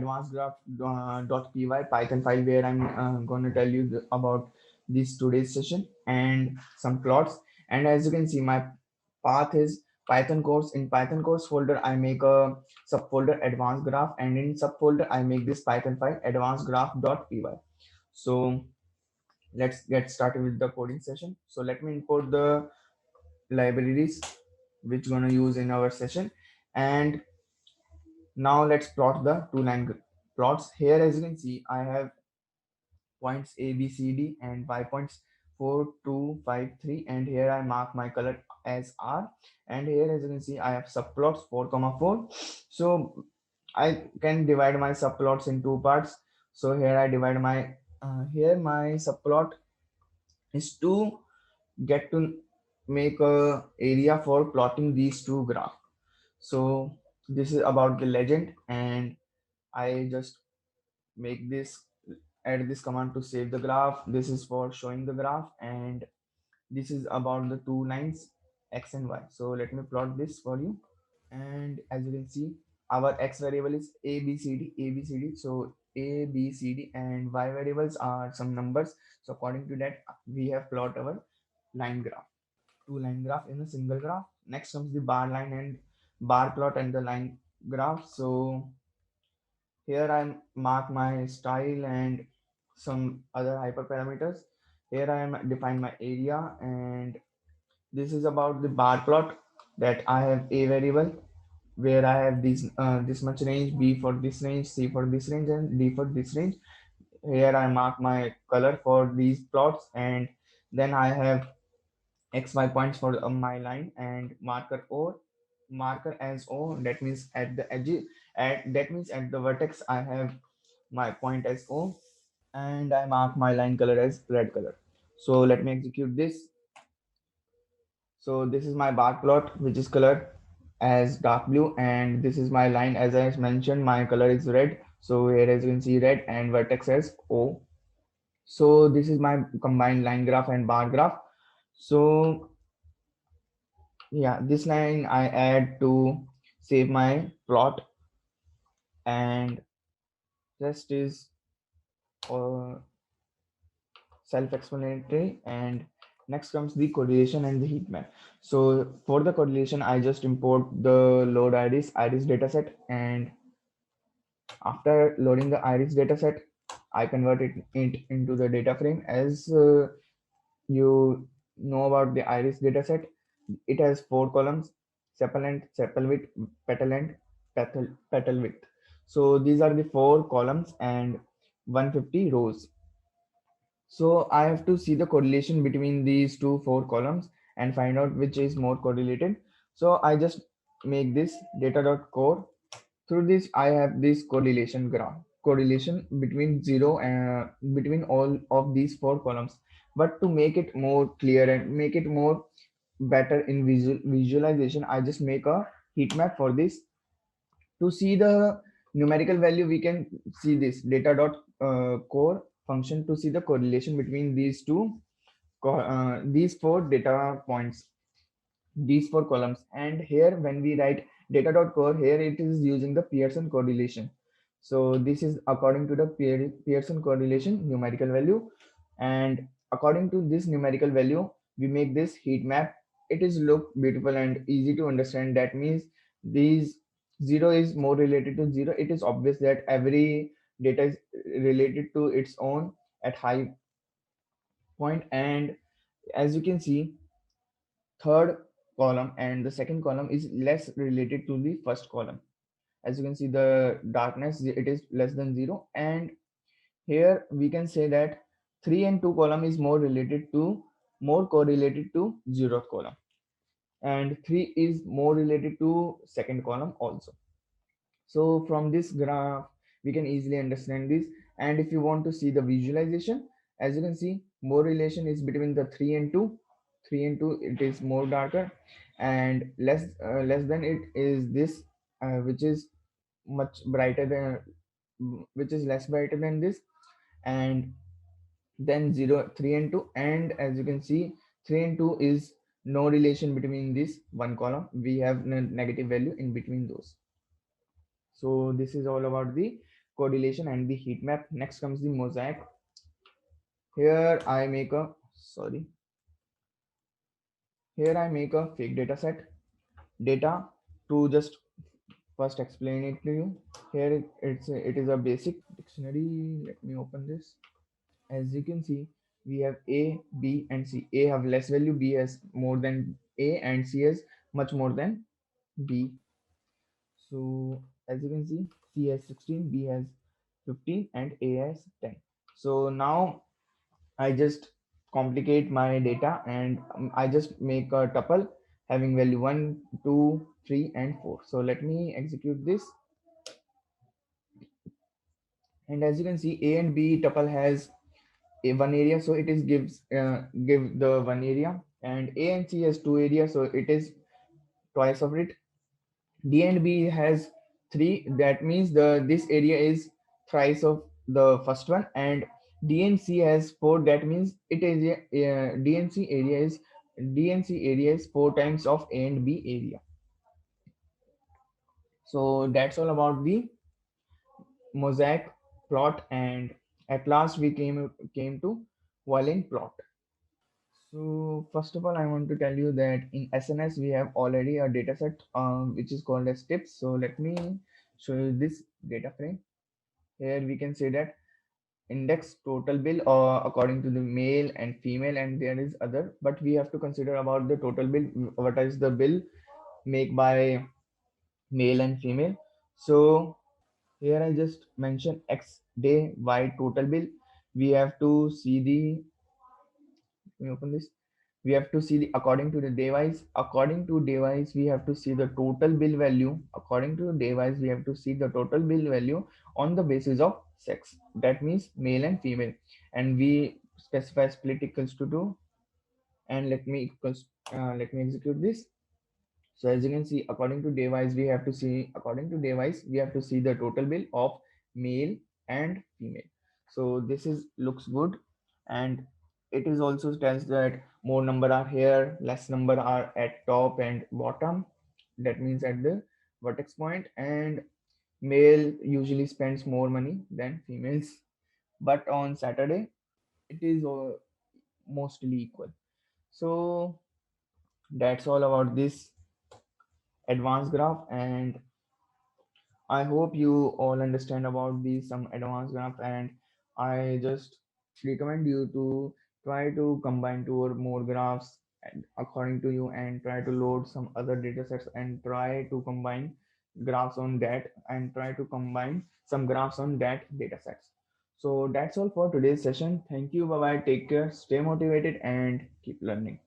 advanced graph .py Python file where I'm going to tell you about this today's session and some plots. And as you can see, my path is Python course. In Python course folder, I make a subfolder advanced graph, and in subfolder I make this Python file advanced graph .py. So let's get started with the coding session. So let me import the libraries which we're gonna use in our session. And now let's plot the two-line plots. Here, as you can see, I have points A, B, C, D, and Y points 4, 2, 5, 3. And here I mark my color as R. And here, as you can see, I have subplots 4, 4. So I can divide my subplots in two parts. So here I divide my here my subplot is to get to make a area for plotting these two graphs. So this is about the legend, and I just make this add this command to save the graph. This is for showing the graph, and this is about the two lines x and y. So let me plot this for you. And as you can see, our x variable is a b c d a b c d. So a b c d and y variables are some numbers. So according to that, we have plot our line graph, two line graph in a single graph. Next comes the bar line and bar plot and the line graph. So here I mark my style and some other hyperparameters. Here I am define my area, and this is about the bar plot, that I have a variable where I have this much range, b for this range, c for this range, and d for this range. Here I mark my color for these plots, and then I have xy points for my line and marker as o, that means at the edge, that means at the vertex I have my point as o, and I mark my line color as red color. So let me execute this. So this is my bar plot, which is colored as dark blue, and this is my line. As I mentioned, my color is red. So here, as you can see, red and vertex as o. So this is my combined line graph and bar graph. So yeah, this line I add to save my plot, and rest is uh, self-explanatory. And next comes the correlation and the heat map. So for the correlation, I just import the load iris dataset, and after loading the iris dataset, I convert it into the data frame. As you know about the iris dataset, it has four columns: sepal length, sepal width, petal length, petal width. So these are the four columns and 150 rows. So I have to see the correlation between these two four columns and find out which is more correlated. So I just make this data.core. Through this, I have this correlation graph, correlation between between all of these four columns. But to make it more clear and make it more better in visualization, I just make a heat map for this. To see the numerical value, we can see this data.core function to see the correlation between these these four data points, these four columns. And here when we write data.core, here it is using the Pearson correlation. So this is according to the Pearson correlation numerical value, and according to this numerical value, we make this heat map. It is look beautiful and easy to understand. That means these zero is more related to zero. It is obvious that every data is related to its own at high point. And as you can see, third column and the second column is less related to the first column. As you can see, the darkness, it is less than zero. And here we can say that 3 and 2 column is more correlated to zeroth column, and 3 is more related to second column also. So from this graph, we can easily understand this. And if you want to see the visualization, as you can see, more relation is between the 3 and 2. 3 and 2, it is more darker, and less than it is this, which is much brighter than, which is less brighter than this. And then 0, 3 and 2. And as you can see, 3 and 2 is no relation between this one column. We have negative value in between those. So this is all about the correlation and the heat map. Next comes the mosaic. Here I make a sorry. Here I make a fake data set data to just first explain it to you. Here it is a basic dictionary. Let me open this. As you can see, we have A, B, and C. A have less value, B has more than A, and C has much more than B. So as you can see, C has 16, B has 15, and A has 10. So now I just complicate my data and I just make a tuple having value 1, 2, 3, and 4. So let me execute this. And as you can see, A and B tuple has a one area, so it is give the one area, and A and C has two areas, so it is twice of it. D and B has three, that means the this area is thrice of the first one, and D and C has four, that means it is D and C area is four times of A and B area. So that's all about the mosaic plot, and at last we came to Wallen plot. So first of all, I want to tell you that in SNS we have already a data set which is called as tips. So let me show you this data frame. Here we can say that index total bill according to the male and female, and there is other, but we have to consider about the total bill. What is the bill made by male and female? So here I just mention X day Y total bill. We have to see the Let me open this. We have to see the according to the device. According to device, we have to see the total bill value. According to the device, we have to see the total bill value on the basis of sex. That means male and female. And we specify split equals to 2. And let me execute this. So as you can see, according to device, we have to see the total bill of male and female. So this is looks good, and it is also tells that more number are here, less number are at top and bottom. That means at the vertex point, and male usually spends more money than females, but on Saturday it is mostly equal. So that's all about this advanced graph, and I hope you all understand about these some advanced graph, and I just recommend you to try to combine two or more graphs according to you, and try to load some other data sets and try to combine graphs on that, and try to combine some graphs on that data sets. So that's all for today's session. Thank you. Bye bye. Take care. Stay motivated and keep learning.